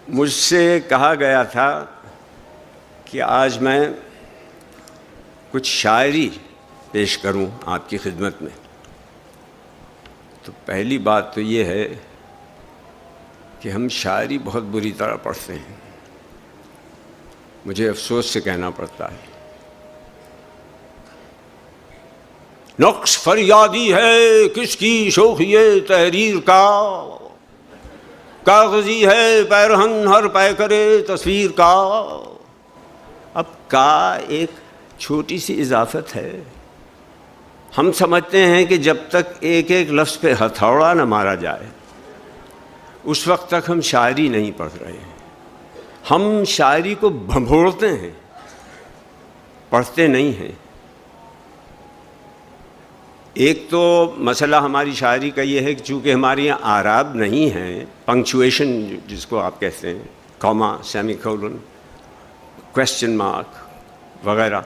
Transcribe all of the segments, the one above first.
مجھ سے کہا گیا تھا کہ آج میں کچھ شاعری پیش کروں آپ کی خدمت میں. تو پہلی بات تو یہ ہے کہ ہم شاعری بہت بری طرح پڑھتے ہیں. مجھے افسوس سے کہنا پڑتا ہے. نقش فریادی ہے کس کی شوخی تحریر کا، کاغذی ہے پیرہن ہر پے کرے تصویر کا. اب کا ایک چھوٹی سی اضافت ہے. ہم سمجھتے ہیں کہ جب تک ایک ایک لفظ پہ ہتھوڑا نہ مارا جائے اس وقت تک ہم شاعری نہیں پڑھ رہے ہیں. ہم شاعری کو بھنبوڑتے ہیں، پڑھتے نہیں ہیں. ایک تو مسئلہ ہماری شاعری کا یہ ہے کہ چونکہ ہمارے یہاں اعراب نہیں ہیں، پنکچویشن جس کو آپ کہتے ہیں، Cama, semi colon, question mark وغیرہ،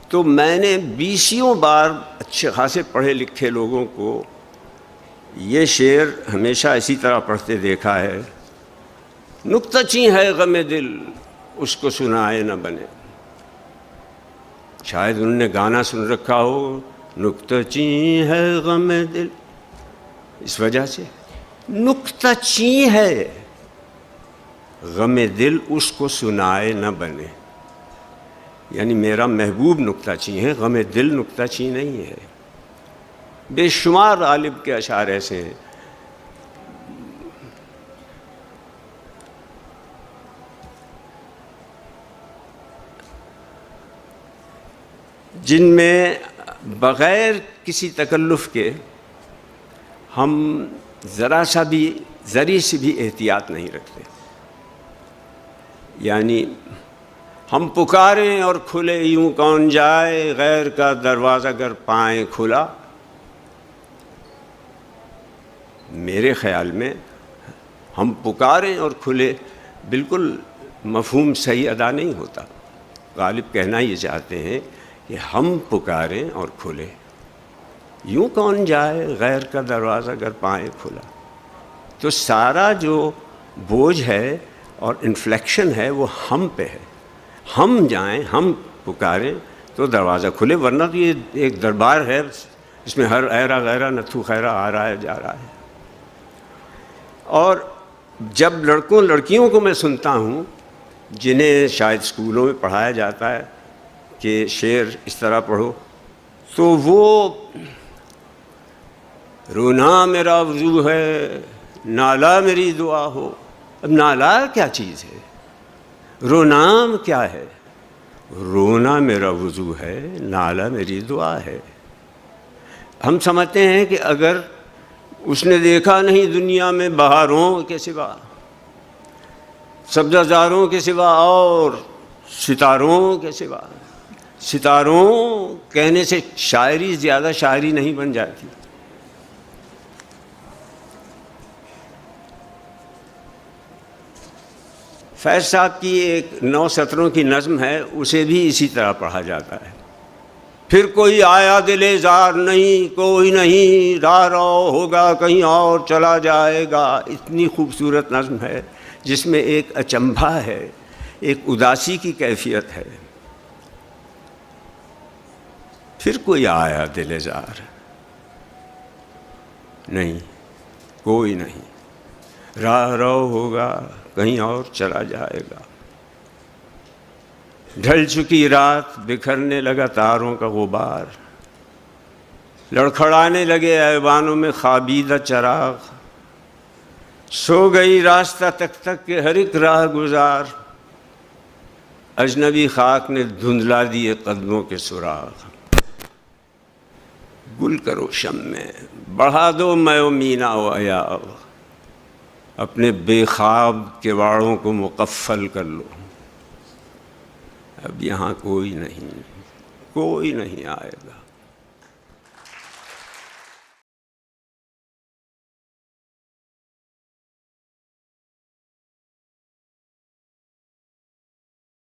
تو میں نے 20 بار اچھے خاصے پڑھے لکھے لوگوں کو یہ شعر ہمیشہ اسی طرح پڑھتے دیکھا ہے. نکتہ چیں ہے غم دل اس کو سنائے نہ بنے. شاید انہوں نے گانا سن رکھا ہو، نکتہ چیں ہے غم دل، اس وجہ سے نکتہ چیں ہے غم دل اس کو سنائے نہ بنے. یعنی میرا محبوب نکتہ چیں ہے، غم دل نکتہ چیں نہیں ہے. بے شمار غالب کے اشعار ایسے ہیں جن میں بغیر کسی تکلف کے ہم ذرا سی بھی احتیاط نہیں رکھتے. یعنی ہم پکاریں اور کھلے یوں کون جائے، غیر کا دروازہ گر پائیں کھلا. میرے خیال میں ہم پکاریں اور کھلے بالکل مفہوم صحیح ادا نہیں ہوتا. غالب کہنا یہ چاہتے ہیں کہ ہم پکاریں اور کھلے، یوں کون جائے غیر کا دروازہ گر پائیں کھلا. تو سارا جو بوجھ ہے اور انفلیکشن ہے وہ ہم پہ ہے. ہم جائیں، ہم پکاریں تو دروازہ کھلے، ورنہ تو یہ ایک دربار ہے، اس میں ہر ایرا غیرہ نتھو خیرہ آ رہا ہے جا رہا ہے. اور جب لڑکوں لڑکیوں کو میں سنتا ہوں جنہیں شاید اسکولوں میں پڑھایا جاتا ہے کہ شعر اس طرح پڑھو، تو وہ رونا میرا وضو ہے نالا میری دعا ہو. اب نالا کیا چیز ہے؟ رونا کیا ہے؟ رونا میرا وضو ہے، نالا میری دعا ہے. ہم سمجھتے ہیں کہ اگر اس نے دیکھا نہیں دنیا میں بہاروں کے سوا، سبزہ زاروں کے سوا اور ستاروں کے سوا. ستاروں کہنے سے شاعری زیادہ شاعری نہیں بن جاتی. فیض صاحب کی ایک 9 سطروں کی نظم ہے، اسے بھی اسی طرح پڑھا جاتا ہے. پھر کوئی آیا دل زار نہیں، کوئی نہیں راہ رو ہوگا کہیں اور چلا جائے گا. اتنی خوبصورت نظم ہے جس میں ایک اچنبھا ہے، ایک اداسی کی کیفیت ہے. پھر کوئی آیا دل زار نہیں، کوئی نہیں راہ رو ہوگا کہیں اور چلا جائے گا. ڈھل چکی رات، بکھرنے لگا تاروں کا غبار، لڑکھڑانے لگے ایوانوں میں خوابیدہ چراغ. سو گئی راستہ تک تک کے ہر ایک راہ گزار، اجنبی خاک نے دھندلا دیے قدموں کے سراغ. گل کرو شم میں بڑھا دو میں و مینا و ایاغ، اپنے بے خواب کے واڑوں کو مقفل کر لو. اب یہاں کوئی نہیں آئے گا.